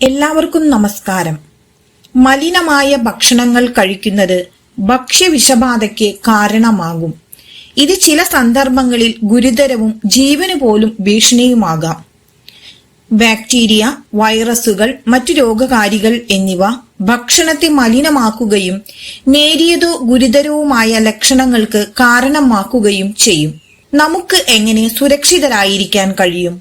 എല്ലാവർക്കും നമസ്കാരം. മലിനമായ ഭക്ഷണങ്ങൾ കഴിക്കുന്നത് ഭക്ഷ്യവിഷബാധയ്ക്ക് കാരണമാകും. ഇത് ചില സന്ദർഭങ്ങളിൽ ഗുരുതരവും ജീവന് പോലും ഭീഷണിയുമാകാം. ബാക്ടീരിയ, വൈറസുകൾ, മറ്റു രോഗകാരികൾ എന്നിവ ഭക്ഷണത്തെ മലിനമാക്കുകയും നേരിയതോ ഗുരുതരവുമായ ലക്ഷണങ്ങൾക്ക് കാരണമാക്കുകയും ചെയ്യും. നമുക്ക് എങ്ങനെ സുരക്ഷിതരായിരിക്കാൻ കഴിയും?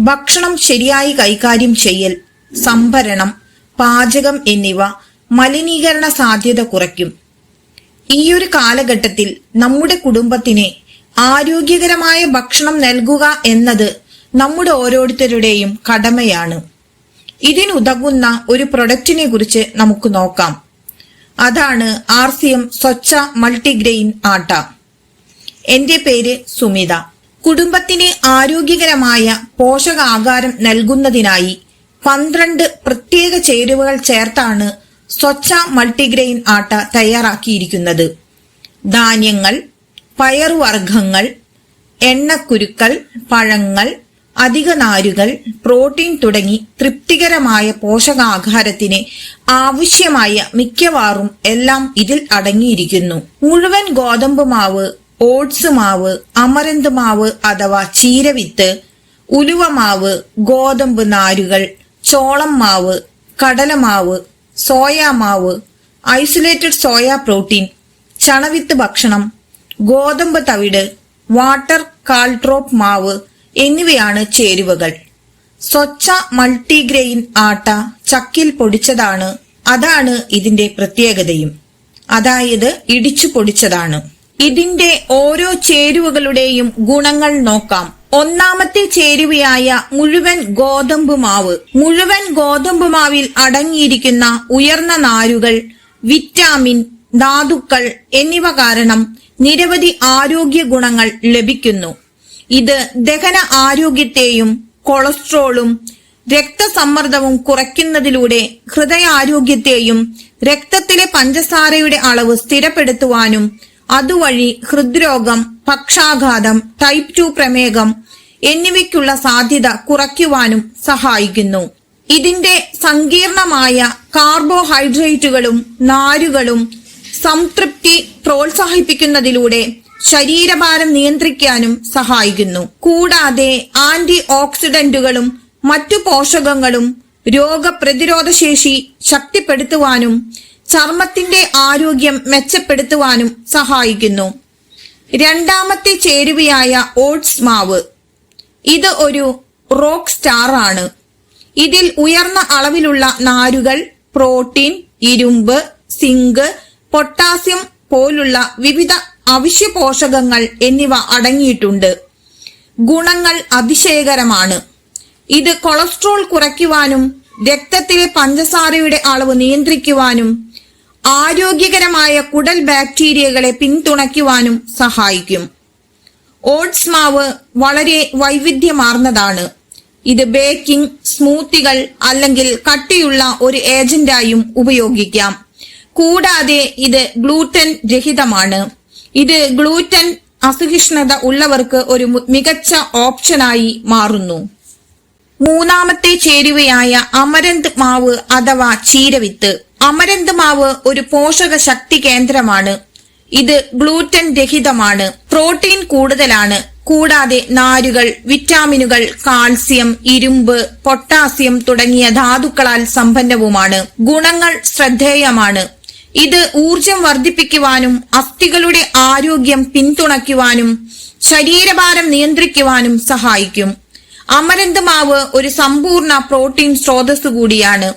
ഭക്ഷണം ശരിയായി കൈകാര്യം ചെയ്യൽ, സംഭരണം, പാചകം എന്നിവ മലിനീകരണ സാധ്യത കുറയ്ക്കും. ഈയൊരു കാലഘട്ടത്തിൽ നമ്മുടെ കുടുംബത്തിന് ആരോഗ്യകരമായ ഭക്ഷണം നൽകുക എന്നത് നമ്മുടെ ഓരോരുത്തരുടെയും കടമയാണ്. ഇതിനുതകുന്ന ഒരു പ്രൊഡക്റ്റിനെ കുറിച്ച് നമുക്ക് നോക്കാം. അതാണ് RCM സ്വച്ഛ മൾട്ടിഗ്രെയിൻ ആട്ട. എന്റെ പേര് സുമിത. കുടുംബത്തിന് ആരോഗ്യകരമായ പോഷകാഹാരം നൽകുന്നതിനായി 12 പ്രത്യേക ചേരുവകൾ ചേർത്താണ് സ്വച്ഛ മൾട്ടിഗ്രെയിൻ ആട്ട തയ്യാറാക്കിയിരിക്കുന്നത്. ധാന്യങ്ങൾ, പയറുവർഗ്ഗങ്ങൾ, എണ്ണക്കുരുക്കൾ, പഴങ്ങൾ, അധിക നാരുകൾ, പ്രോട്ടീൻ തുടങ്ങി തൃപ്തികരമായ പോഷകാഹാരത്തിന് ആവശ്യമായ മിക്കവാറും എല്ലാം ഇതിൽ അടങ്ങിയിരിക്കുന്നു. മുഴുവൻ ഗോതമ്പ് മാവ്, ഓട്സ് മാവ്, അമരന്ത് മാവ് അഥവാ ചീരവിത്ത്, ഉലുവമാവ്, ഗോതമ്പ് നാരുകൾ, ചോളം മാവ്, കടലമാവ്, സോയാമാവ്, ഐസൊലേറ്റഡ് സോയ പ്രോട്ടീൻ, ചണവിത്ത് ഭക്ഷണം, ഗോതമ്പ് തവിട്, വാട്ടർ കാൾട്രോപ്പ് മാവ് എന്നിവയാണ് ചേരുവകൾ. സ്വച്ഛ മൾട്ടിഗ്രെയിൻ ആട്ട ചക്കിൽ പൊടിച്ചതാണ്. അതാണ് ഇതിന്റെ പ്രത്യേകതയും. അതായത് ഇടിച്ചു പൊടിച്ചതാണ്. ഇതിന്റെ ഓരോ ചേരുവകളുടെയും ഗുണങ്ങൾ നോക്കാം. ഒന്നാമത്തെ ചേരുവയായ മുഴുവൻ ഗോതമ്പ് മാവ്. മുഴുവൻ ഗോതമ്പ് മാവിൽ അടങ്ങിയിരിക്കുന്ന ഉയർന്ന നാരുകൾ, വിറ്റാമിൻ, ധാതുക്കൾ എന്നിവ കാരണം നിരവധി ആരോഗ്യ ഗുണങ്ങൾ ലഭിക്കുന്നു. ഇത് ദഹന ആരോഗ്യത്തെയും കൊളസ്ട്രോളും രക്തസമ്മർദ്ദവും കുറയ്ക്കുന്നതിലൂടെ ഹൃദയാരോഗ്യത്തെയും രക്തത്തിലെ പഞ്ചസാരയുടെ അളവ് സ്ഥിരപ്പെടുത്തുവാനും അതുവഴി ഹൃദ്രോഗം, പക്ഷാഘാതം, ടൈപ്പ് 2 പ്രമേഹം എന്നിവയ്ക്കുള്ള സാധ്യത കുറയ്ക്കുവാനും സഹായിക്കുന്നു. ഇതിന്റെ സങ്കീർണമായ കാർബോഹൈഡ്രേറ്റുകളും നാരുകളും സംതൃപ്തി പ്രോത്സാഹിപ്പിക്കുന്നതിലൂടെ ശരീരഭാരം നിയന്ത്രിക്കാനും സഹായിക്കുന്നു. കൂടാതെ ആന്റി ഓക്സിഡന്റുകളും മറ്റു പോഷകങ്ങളും രോഗപ്രതിരോധ ശേഷി ശക്തിപ്പെടുത്തുവാനും ചർമ്മത്തിന്റെ ആരോഗ്യം മെച്ചപ്പെടുത്തുവാനും സഹായിക്കുന്നു. രണ്ടാമത്തെ ചേരുവയായ ഓട്സ് മാവ്. ഇത് ഒരു റോക്ക് സ്റ്റാർ ആണ്. ഇതിൽ ഉയർന്ന അളവിലുള്ള നാരുകൾ, പ്രോട്ടീൻ, ഇരുമ്പ്, സിങ്ക്, പൊട്ടാസ്യം പോലുള്ള വിവിധ അവശ്യ പോഷകങ്ങൾ എന്നിവ അടങ്ങിയിട്ടുണ്ട്. ഗുണങ്ങൾ അതിശയകരമാണ്. ഇത് കൊളസ്ട്രോൾ കുറയ്ക്കുവാനും രക്തത്തിലെ പഞ്ചസാരയുടെ അളവ് നിയന്ത്രിക്കുവാനും ആരോഗ്യകരമായ കുടൽ ബാക്ടീരിയകളെ പിന്തുണയ്ക്കുവാനും സഹായിക്കും. ഓട്സ് മാവ് വളരെ വൈവിധ്യമാർന്നതാണ്. ഇത് ബേക്കിംഗ്, സ്മൂത്തികൾ അല്ലെങ്കിൽ കട്ടിയുള്ള ഒരു ഏജന്റായും ഉപയോഗിക്കാം. കൂടാതെ ഇത് ഗ്ലൂറ്റൻ രഹിതമാണ്. ഇത് ഗ്ലൂറ്റൻ അസഹിഷ്ണുത ഉള്ളവർക്ക് ഒരു മികച്ച ഓപ്ഷനായി മാറുന്നു. മൂന്നാമത്തെ ചേരുവയായ അമരന്ത് മാവ് അഥവാ ചീരവിത്ത്. അമരന്ത് മാവ് ഒരു പോഷക ശക്തി കേന്ദ്രമാണ്. ഇത് ഗ്ലൂറ്റൻ രഹിതമാണ്. പ്രോട്ടീൻ കൂടുതലാണ്. കൂടാതെ നാരുകൾ, വിറ്റാമിനുകൾ, കാൽസ്യം, ഇരുമ്പ്, പൊട്ടാസ്യം തുടങ്ങിയ ധാതുക്കളാൽ സമ്പന്നവുമാണ്. ഗുണങ്ങൾ ശ്രദ്ധേയമാണ്. ഇത് ഊർജം വർദ്ധിപ്പിക്കുവാനും അസ്ഥികളുടെ ആരോഗ്യം പിന്തുണയ്ക്കുവാനും ശരീരഭാരം നിയന്ത്രിക്കുവാനും സഹായിക്കും. അമരന്ത് മാവ് ഒരു സമ്പൂർണ്ണ പ്രോട്ടീൻ സ്രോതസ് കൂടിയാണ്.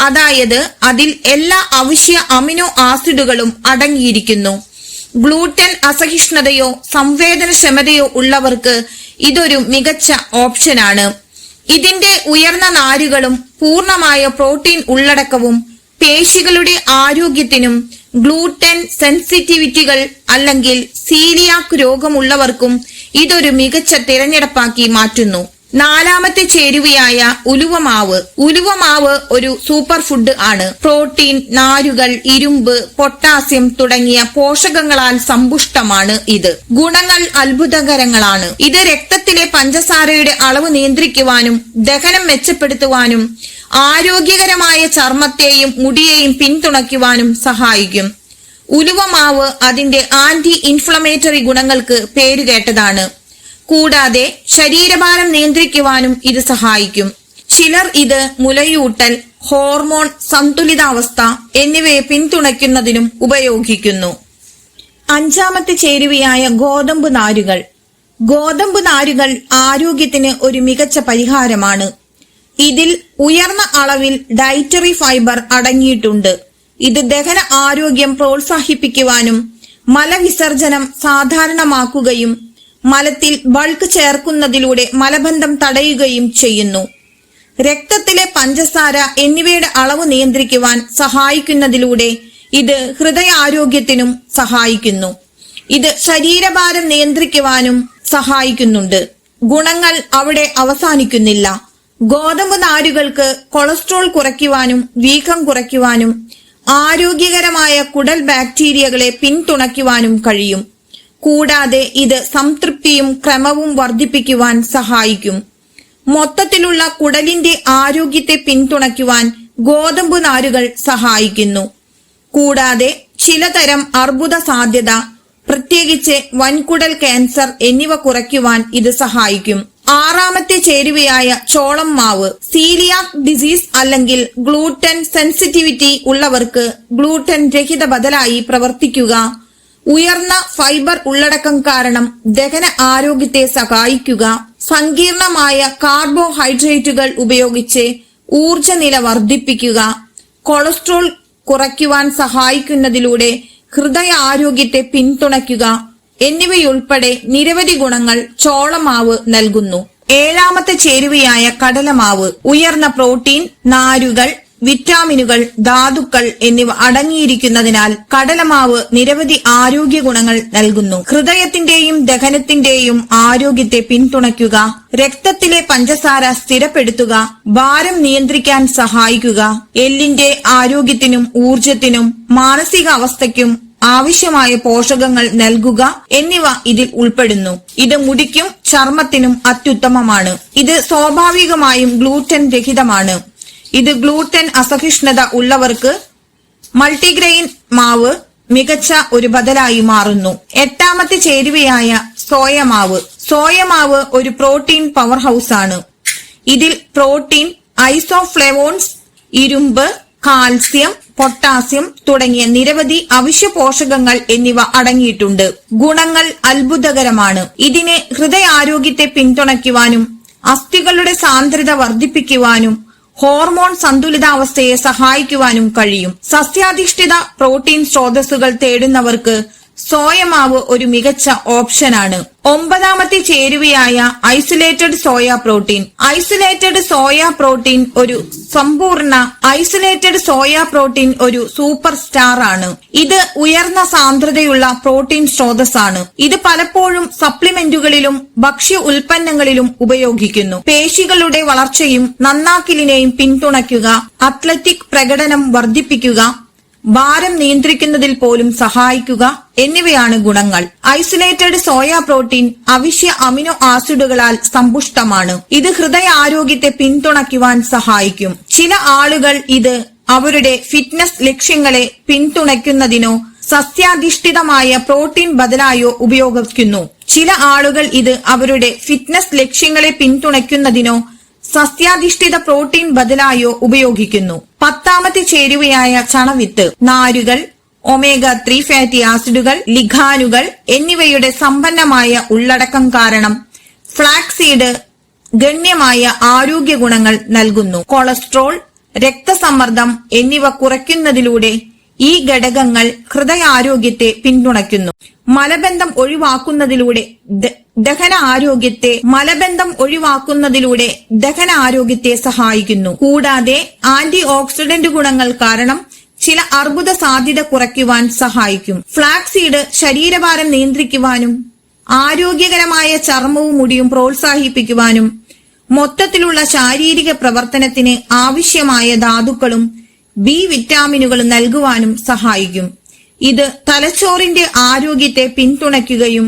അതായത് അതിൽ എല്ലാ അവശ്യ അമിനോ ആസിഡുകളും അടങ്ങിയിരിക്കുന്നു. ഗ്ലൂറ്റൻ അസഹിഷ്ണുതയോ സംവേദനക്ഷമതയോ ഉള്ളവർക്ക് ഇതൊരു മികച്ച ഓപ്ഷനാണ്. ഇതിന്റെ ഉയർന്ന നാരുകളും പൂർണ്ണമായ പ്രോട്ടീൻ ഉള്ളടക്കവും പേശികളുടെ ആരോഗ്യത്തിനും ഗ്ലൂറ്റൻ സെൻസിറ്റിവിറ്റികൾ അല്ലെങ്കിൽ സീലിയാക് രോഗമുള്ളവർക്കും ഇതൊരു മികച്ച തിരഞ്ഞെടുപ്പാക്കി മാറ്റുന്നു. നാലാമത്തെ ചേരുവയായ ഉലുവമാവ്. ഉലുവമാവ് ഒരു സൂപ്പർ ഫുഡ് ആണ്. പ്രോട്ടീൻ, നാരുകൾ, ഇരുമ്പ്, പൊട്ടാസ്യം തുടങ്ങിയ പോഷകങ്ങളാൽ സമ്പുഷ്ടമാണ് ഇത്. ഗുണങ്ങൾ അത്ഭുതകരങ്ങളാണ്. ഇത് രക്തത്തിലെ പഞ്ചസാരയുടെ അളവ് നിയന്ത്രിക്കുവാനും ദഹനം മെച്ചപ്പെടുത്തുവാനും ആരോഗ്യകരമായ ചർമ്മത്തെയും മുടിയെയും പിന്തുണയ്ക്കുവാനും സഹായിക്കും. ഉലുവമാവ് അതിന്റെ ആന്റി ഇൻഫ്ലമേറ്ററി ഗുണങ്ങൾക്ക് പേരുകേട്ടതാണ്. കൂടാതെ ശരീരഭാരം നിയന്ത്രിക്കുവാനും ഇത് സഹായിക്കും. ചിലർ ഇത് മുലയൂട്ടൽ, ഹോർമോൺ സന്തുലിതാവസ്ഥ എന്നിവയെ പിന്തുണയ്ക്കുന്നതിനും ഉപയോഗിക്കുന്നു. അഞ്ചാമത്തെ ചേരുവയായ ഗോതമ്പ് നാരുകൾ. ഗോതമ്പ് നാരുകൾ ആരോഗ്യത്തിന് ഒരു മികച്ച പരിഹാരമാണ്. ഇതിൽ ഉയർന്ന അളവിൽ ഡയറ്ററി ഫൈബർ അടങ്ങിയിട്ടുണ്ട്. ഇത് ദഹന ആരോഗ്യം പ്രോത്സാഹിപ്പിക്കുവാനും മലവിസർജനം സാധാരണമാക്കുകയും മലത്തിൽ ബൾക്ക് ചേർക്കുന്നതിലൂടെ മലബന്ധം തടയുകയും ചെയ്യുന്നു. രക്തത്തിലെ പഞ്ചസാര എന്നിവയുടെ അളവ് നിയന്ത്രിക്കുവാൻ സഹായിക്കുന്നതിലൂടെ ഇത് ഹൃദയാരോഗ്യത്തിനും സഹായിക്കുന്നു. ഇത് ശരീരഭാരം നിയന്ത്രിക്കുവാനും സഹായിക്കുന്നുണ്ട്. ഗുണങ്ങൾ അവിടെ അവസാനിക്കുന്നില്ല. ഗോതമ്പ് നാരുകൾക്ക് കൊളസ്ട്രോൾ കുറയ്ക്കുവാനും വീക്കം കുറയ്ക്കുവാനും ആരോഗ്യകരമായ കുടൽ ബാക്ടീരിയകളെ പിന്തുണയ്ക്കുവാനും കഴിയും. കൂടാതെ ഇത് സംതൃപ്തിയും ക്രമവും വർദ്ധിപ്പിക്കുവാൻ സഹായിക്കും. മൊത്തത്തിലുള്ള കുടലിന്റെ ആരോഗ്യത്തെ പിന്തുണയ്ക്കുവാൻ ഗോതമ്പ് നാരുകൾ സഹായിക്കുന്നു. കൂടാതെ ചിലതരം അർബുദ സാധ്യത, പ്രത്യേകിച്ച് വൻകുടൽ ക്യാൻസർ എന്നിവ കുറയ്ക്കുവാൻ ഇത് സഹായിക്കും. ആറാമത്തെ ചേരുവയായ ചോളം മാവ്. സീലിയാക് ഡിസീസ് അല്ലെങ്കിൽ ഗ്ലൂട്ടൻ സെൻസിറ്റിവിറ്റി ഉള്ളവർക്ക് ഗ്ലൂട്ടൻ രഹിത ബദലായി പ്രവർത്തിക്കുക. ഉയർന്ന ഫൈബർ ഉള്ളടക്കം കാരണം ദഹന ആരോഗ്യത്തെ സഹായിക്കുക. സങ്കീർണമായ കാർബോഹൈഡ്രേറ്റുകൾ ഉപയോഗിച്ച് ഊർജനില വർദ്ധിപ്പിക്കുക. കൊളസ്ട്രോൾ കുറയ്ക്കുവാൻ സഹായിക്കുന്നതിലൂടെ ഹൃദയ ആരോഗ്യത്തെ പിന്തുണയ്ക്കുക എന്നിവയുൾപ്പെടെ നിരവധി ഗുണങ്ങൾ ചോളമാവ് നൽകുന്നു. ഏഴാമത്തെ ചേരുവയായ കടലമാവ്. ഉയർന്ന പ്രോട്ടീൻ, നാരുകൾ, വിറ്റാമിനുകൾ, ധാതുക്കൾ എന്നിവ അടങ്ങിയിരിക്കുന്നതിനാൽ കടലമാവ് നിരവധി ആരോഗ്യ ഗുണങ്ങൾ നൽകുന്നു. ഹൃദയത്തിന്റെയും ദഹനത്തിന്റെയും ആരോഗ്യത്തെ പിന്തുണയ്ക്കുക, രക്തത്തിലെ പഞ്ചസാര സ്ഥിരപ്പെടുത്തുക, ഭാരം നിയന്ത്രിക്കാൻ സഹായിക്കുക, എല്ലിന്റെ ആരോഗ്യത്തിനും ഊർജത്തിനും മാനസിക അവസ്ഥയ്ക്കും ആവശ്യമായ പോഷകങ്ങൾ നൽകുക എന്നിവ ഇതിൽ ഉൾപ്പെടുന്നു. ഇത് മുടിക്കും ചർമ്മത്തിനും അത്യുത്തമമാണ്. ഇത് സ്വാഭാവികമായും ഗ്ലൂട്ടൻ രഹിതമാണ്. ഇത് ഗ്ലൂട്ടൻ അസഹിഷ്ണുത ഉള്ളവർക്ക് മൾട്ടിഗ്രെയിൻ മാവ് മികച്ച ഒരു ബദലായി മാറുന്നു. എട്ടാമത്തെ ചേരുവയായ സോയമാവ്. സോയമാവ് ഒരു പ്രോട്ടീൻ പവർ ഹൗസ് ആണ്. ഇതിൽ പ്രോട്ടീൻ, ഐസോഫ്ലേവോൺസ്, ഇരുമ്പ്, കാൽസ്യം, പൊട്ടാസ്യം തുടങ്ങിയ നിരവധി അവശ്യ പോഷകങ്ങൾ എന്നിവ അടങ്ങിയിട്ടുണ്ട്. ഗുണങ്ങൾ അത്ഭുതകരമാണ്. ഇതിന് ഹൃദയാരോഗ്യത്തെ പിന്തുണയ്ക്കുവാനും അസ്ഥികളുടെ സാന്ദ്രത വർദ്ധിപ്പിക്കുവാനും ഹോർമോൺ സന്തുലിതാവസ്ഥയെ സഹായിക്കുവാനും കഴിയും. സസ്യാധിഷ്ഠിത പ്രോട്ടീൻ സ്രോതസ്സുകൾ തേടുന്നവർക്ക് സോയമാവ് ഒരു മികച്ച ഓപ്ഷനാണ്. ഒമ്പതാമത്തെ ചേരുവയായ isolated soya protein. Isolated soya protein ഒരു സൂപ്പർ സ്റ്റാർ ആണ്. ഇത് ഉയർന്ന സാന്ദ്രതയുള്ള പ്രോട്ടീൻ സ്രോതസ്സാണ്. ഇത് പലപ്പോഴും സപ്ലിമെന്റുകളിലും ഭക്ഷ്യ ഉൽപ്പന്നങ്ങളിലും ഉപയോഗിക്കുന്നു. പേശികളുടെ വളർച്ചയും നന്നാക്കലിനെയും പിന്തുണയ്ക്കുക, അത്ലറ്റിക് പ്രകടനം വർദ്ധിപ്പിക്കുക, ഭാരം നിയന്ത്രിക്കുന്നതിൽ പോലും സഹായിക്കുക എന്നിവയാണ് ഗുണങ്ങൾ. ഐസൊലേറ്റഡ് സോയ പ്രോട്ടീൻ അവശ്യ അമിനോ ആസിഡുകളാൽ സമ്പുഷ്ടമാണ്. ഇത് ഹൃദയാരോഗ്യത്തെ പിന്തുണയ്ക്കുവാൻ സഹായിക്കും. ചില ആളുകൾ ഇത് അവരുടെ ഫിറ്റ്നസ് ലക്ഷ്യങ്ങളെ പിന്തുണയ്ക്കുന്നതിനോ സസ്യാധിഷ്ഠിതമായ പ്രോട്ടീൻ ബദലായോ ഉപയോഗിക്കുന്നു. ചില ആളുകൾ ഇത് അവരുടെ ഫിറ്റ്നസ് ലക്ഷ്യങ്ങളെ പിന്തുണയ്ക്കുന്നതിനോ സസ്യാധിഷ്ഠിത പ്രോട്ടീൻ ബദലായോ ഉപയോഗിക്കുന്നു. പത്താമത്തെ ചേരുവയായ ചണവിത്ത്. നാരുകൾ, ഒമേഗ 3 ഫാറ്റി ആസിഡുകൾ, ലിഗാനുകൾ എന്നിവയുടെ സമ്പന്നമായ ഉള്ളടക്കം കാരണം ഫ്ലാക്സീഡ് ഗണ്യമായ ആരോഗ്യ ഗുണങ്ങൾ നൽകുന്നു. കൊളസ്ട്രോൾ, രക്തസമ്മർദ്ദം എന്നിവ കുറയ്ക്കുന്നതിലൂടെ ഈ ഘടകങ്ങൾ ഹൃദയാരോഗ്യത്തെ പിന്തുണയ്ക്കുന്നു. മലബന്ധം ഒഴിവാക്കുന്നതിലൂടെ ദഹന ആരോഗ്യത്തെ സഹായിക്കുന്നു. കൂടാതെ ആന്റി ഓക്സിഡന്റ് ഗുണങ്ങൾ കാരണം ചില അർബുദ സാധ്യത കുറയ്ക്കുവാൻ സഹായിക്കും. ഫ്ലാക്സീഡ് ശരീരഭാരം നിയന്ത്രിക്കുവാനും ആരോഗ്യകരമായ ചർമ്മവും മുടിയും പ്രോത്സാഹിപ്പിക്കുവാനും മൊത്തത്തിലുള്ള ശാരീരിക പ്രവർത്തനത്തിന് ആവശ്യമായ ധാതുക്കളും ബി വിറ്റാമിനുകളും നൽകുവാനും സഹായിക്കും. ഇത് തലച്ചോറിന്റെ ആരോഗ്യത്തെ പിന്തുണയ്ക്കുകയും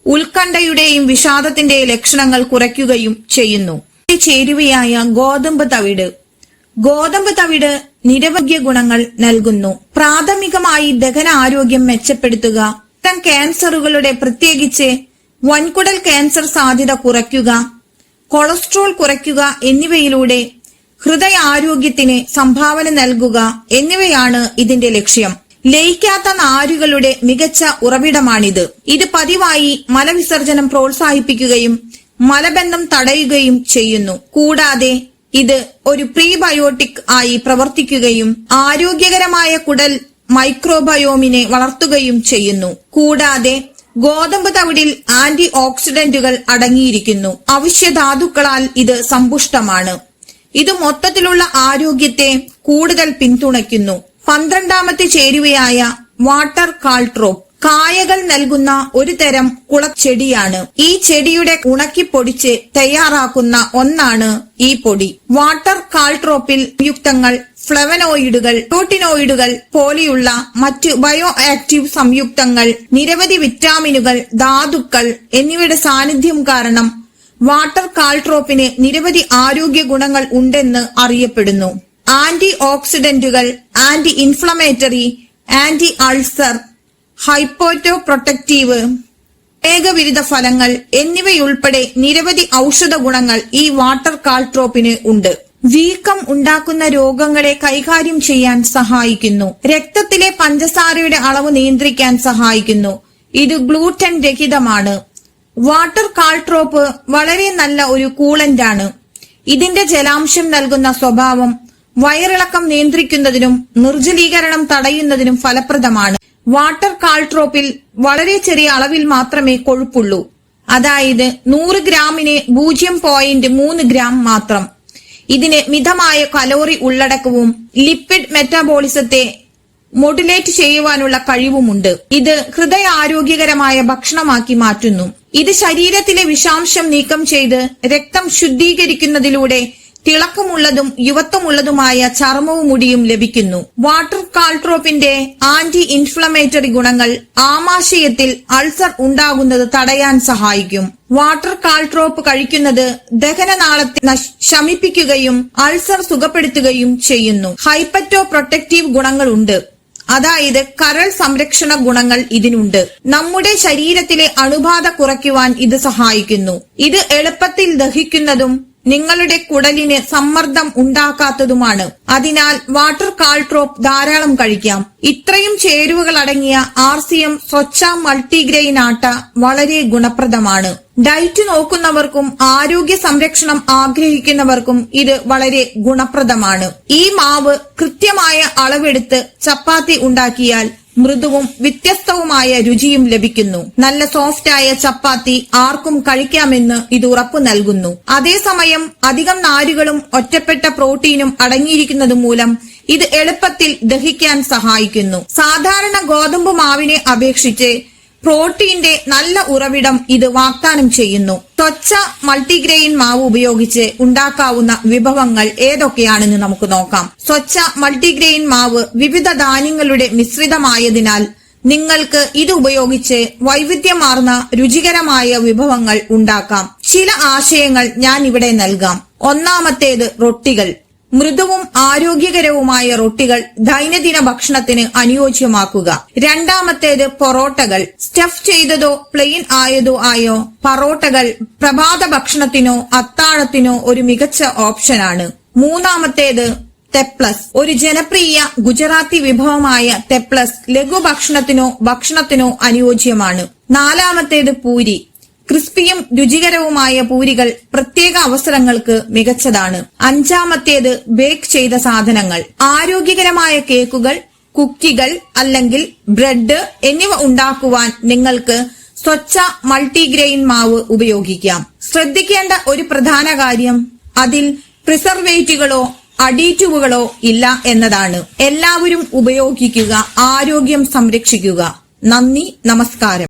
ഉത്കണ്ഠയുടെയും വിഷാദത്തിന്റെ ലക്ഷണങ്ങൾ കുറയ്ക്കുകയും ചെയ്യുന്നു. ചേരുവയായ ഗോതമ്പ് തവിട്. ഗോതമ്പ് തവിട് നിരവധി ഗുണങ്ങൾ നൽകുന്നു. പ്രാഥമികമായി ദഹന ആരോഗ്യം മെച്ചപ്പെടുത്തുക, രക്തം ക്യാൻസറുകളുടെ പ്രത്യേകിച്ച് വൻകുടൽ ക്യാൻസർ സാധ്യത കുറയ്ക്കുക, കൊളസ്ട്രോൾ കുറയ്ക്കുക എന്നിവയിലൂടെ ഹൃദയാരോഗ്യത്തിന് സംഭാവന നൽകുക എന്നിവയാണ് ഇതിന്റെ ലക്ഷ്യം. ലയിക്കാത്ത നാരുകളുടെ മികച്ച ഉറവിടമാണിത്. ഇത് പതിവായി മലവിസർജനം പ്രോത്സാഹിപ്പിക്കുകയും മലബന്ധം തടയുകയും ചെയ്യുന്നു. കൂടാതെ ഇത് ഒരു പ്രീബയോട്ടിക് ആയി പ്രവർത്തിക്കുകയും ആരോഗ്യകരമായ കുടൽ മൈക്രോബയോമിനെ വളർത്തുകയും ചെയ്യുന്നു. കൂടാതെ ഗോതമ്പ് തവിടിൽ ആന്റി ഓക്സിഡന്റുകൾ അടങ്ങിയിരിക്കുന്നു. അവശ്യധാതുക്കളാൽ ഇത് സമ്പുഷ്ടമാണ്. ഇത് മൊത്തത്തിലുള്ള ആരോഗ്യത്തെ കൂടുതൽ പിന്തുണയ്ക്കുന്നു. 12ാമത്തെ ചേരുവയായ വാട്ടർ കാൾട്രോപ്പ് കായകൾ നൽകുന്ന ഒരു തരം കുളച്ചെടിയാണ്. ഈ ചെടിയുടെ ഉണക്കിപ്പൊടിച്ച് തയ്യാറാക്കുന്ന ഒന്നാണ് ഈ പൊടി. വാട്ടർ കാൾട്രോപ്പിൽ സംയുക്തങ്ങൾ ഫ്ലവനോയിഡുകൾ, പ്രോട്ടീനോയിഡുകൾ പോലെയുള്ള മറ്റു ബയോ ആക്റ്റീവ് സംയുക്തങ്ങൾ, നിരവധി വിറ്റാമിനുകൾ, ധാതുക്കൾ എന്നിവയുടെ സാന്നിധ്യം കാരണം വാട്ടർ കാൾട്രോപ്പിന് നിരവധി ആരോഗ്യ ഗുണങ്ങൾ ഉണ്ടെന്ന് അറിയപ്പെടുന്നു. ആന്റി ഓക്സിഡന്റുകൾ, anti inflammatory, anti ulcer, hepatoprotective, വേഗവിരുദ്ധ ഫലങ്ങൾ എന്നിവയുൾപ്പെടെ നിരവധി ഔഷധ ഗുണങ്ങൾ ഈ വാട്ടർ കാൾട്രോപ്പിന് ഉണ്ട്. വീക്കം ഉണ്ടാക്കുന്ന രോഗങ്ങളെ കൈകാര്യം ചെയ്യാൻ സഹായിക്കുന്നു. രക്തത്തിലെ പഞ്ചസാരയുടെ അളവ് നിയന്ത്രിക്കാൻ സഹായിക്കുന്നു. ഇത് ഗ്ലൂട്ടൻ രഹിതമാണ്. വാട്ടർ കാൾട്രോപ്പ് വളരെ നല്ല ഒരു കൂളന്റ് ആണ്. ഇതിന്റെ ജലാംശം നൽകുന്ന സ്വഭാവം വയറിളക്കം നിയന്ത്രിക്കുന്നതിനും നിർജ്ജലീകരണം തടയുന്നതിനും ഫലപ്രദമാണ്. വാട്ടർ കാൾട്രോപ്പിൽ വളരെ ചെറിയ അളവിൽ മാത്രമേ കൊഴുപ്പുള്ളൂ. അതായത് 100 ഗ്രാമിന് 0.3 ഗ്രാം മാത്രം. ഇതിന് മിതമായ കലോറി ഉള്ളടക്കവും ലിപ്പിഡ് മെറ്റാബോളിസത്തെ മോഡുലേറ്റ് ചെയ്യുവാനുള്ള കഴിവുമുണ്ട്. ഇത് ഹൃദയാരോഗ്യകരമായ ഭക്ഷണമാക്കി മാറ്റുന്നു. ഇത് ശരീരത്തിലെ വിഷാംശം നീക്കം ചെയ്ത് രക്തം ശുദ്ധീകരിക്കുന്നതിലൂടെ തിളക്കമുള്ളതും യുവത്വമുള്ളതുമായ ചർമ്മവും മുടിയും ലഭിക്കുന്നു. വാട്ടർ കാൾട്രോപ്പിന്റെ ആന്റി ഇൻഫ്ലമേറ്ററി ഗുണങ്ങൾ ആമാശയത്തിൽ അൾസർ ഉണ്ടാകുന്നത് തടയാൻ സഹായിക്കും. വാട്ടർ കാൾട്രോപ്പ് കഴിക്കുന്നത് ദഹനനാളത്തെ ശമിപ്പിക്കുകയും അൾസർ സുഖപ്പെടുത്തുകയും ചെയ്യുന്നു. ഹൈപ്പറ്റോ പ്രൊട്ടക്റ്റീവ് ഗുണങ്ങളുണ്ട്. അതായത് കരൾ സംരക്ഷണ ഗുണങ്ങൾ ഇതിനുണ്ട്. നമ്മുടെ ശരീരത്തിലെ അണുബാധ കുറയ്ക്കുവാൻ ഇത് സഹായിക്കുന്നു. ഇത് എളുപ്പത്തിൽ ദഹിക്കുന്നതും നിങ്ങളുടെ കുടലിന് സമ്മർദ്ദം ഉണ്ടാക്കാത്തതുമാണ്. അതിനാൽ വാട്ടർ കാൾട്രോപ്പ് ധാരാളം കഴിക്കാം. ഇത്രയും ചേരുവകൾ അടങ്ങിയ RCM സ്വച്ഛ മൾട്ടിഗ്രെയിൻ ആട്ട വളരെ ഗുണപ്രദമാണ്. ഡയറ്റ് നോക്കുന്നവർക്കും ആരോഗ്യ സംരക്ഷണം ആഗ്രഹിക്കുന്നവർക്കും ഇത് വളരെ ഗുണപ്രദമാണ്. ഈ മാവ് കൃത്യമായ അളവെടുത്ത് ചപ്പാത്തി ഉണ്ടാക്കിയാൽ മൃദുവും വ്യത്യസ്തവുമായ രുചിയും ലഭിക്കുന്നു. നല്ല സോഫ്റ്റായ ചപ്പാത്തി ആർക്കും കഴിക്കാമെന്ന് ഇത് ഉറപ്പു നൽകുന്നു. അതേസമയം അധികം നാരുകളും ഒറ്റപ്പെട്ട പ്രോട്ടീനും അടങ്ങിയിരിക്കുന്നത് മൂലം ഇത് എളുപ്പത്തിൽ ദഹിക്കാൻ സഹായിക്കുന്നു. സാധാരണ ഗോതമ്പ് മാവിനെ അപേക്ഷിച്ച് പ്രോട്ടീന്റെ നല്ല ഉറവിടം ഇത് വാഗ്ദാനം ചെയ്യുന്നു. സ്വച്ഛ മൾട്ടിഗ്രെയിൻ മാവ് ഉപയോഗിച്ച് ഉണ്ടാക്കാവുന്ന വിഭവങ്ങൾ ഏതൊക്കെയാണെന്ന് നമുക്ക് നോക്കാം. സ്വച്ഛ മൾട്ടിഗ്രെയിൻ മാവ് വിവിധ ധാന്യങ്ങളുടെ മിശ്രിതമായതിനാൽ നിങ്ങൾക്ക് ഇത് ഉപയോഗിച്ച് വൈവിധ്യമാർന്ന രുചികരമായ വിഭവങ്ങൾ ഉണ്ടാക്കാം. ചില ആശയങ്ങൾ ഞാൻ ഇവിടെ നൽകാം. ഒന്നാമത്തേത് റൊട്ടികൾ. മൃദുവും ആരോഗ്യകരവുമായ റൊട്ടികൾ ദൈനംദിന ഭക്ഷണത്തിന് അനുയോജ്യമാക്കുക. രണ്ടാമത്തേത് പൊറോട്ടകൾ. സ്റ്റഫ് ചെയ്തതോ പ്ലെയിൻ ആയതോ ആയോ പൊറോട്ടകൾ പ്രഭാത ഭക്ഷണത്തിനോ അത്താഴത്തിനോ ഒരു മികച്ച ഓപ്ഷനാണ്. മൂന്നാമത്തേത് തെപ്ലസ്. ഒരു ജനപ്രിയ ഗുജറാത്തി വിഭവമായ തെപ്ലസ് ഭക്ഷണത്തിനോ അനുയോജ്യമാണ്. നാലാമത്തേത് പൂരി. ക്രിസ്പിയും രുചികരവുമായ പൂരികൾ പ്രത്യേക അവസരങ്ങൾക്ക് മികച്ചതാണ്. അഞ്ചാമത്തേത് ബേക്ക് ചെയ്ത സാധനങ്ങൾ. ആരോഗ്യകരമായ കേക്കുകൾ, കുക്കികൾ അല്ലെങ്കിൽ ബ്രെഡ് എന്നിവ ഉണ്ടാക്കുവാൻ നിങ്ങൾക്ക് സ്വച്ഛ മൾട്ടിഗ്രെയിൻ മാവ് ഉപയോഗിക്കാം. ശ്രദ്ധിക്കേണ്ട ഒരു പ്രധാന കാര്യം അതിൽ പ്രിസർവേറ്റീവുകളോ അഡീറ്റീവുകളോ ഇല്ല എന്നതാണ്. എല്ലാവരും ഉപയോഗിക്കുക, ആരോഗ്യം സംരക്ഷിക്കുക. നന്ദി, നമസ്കാരം.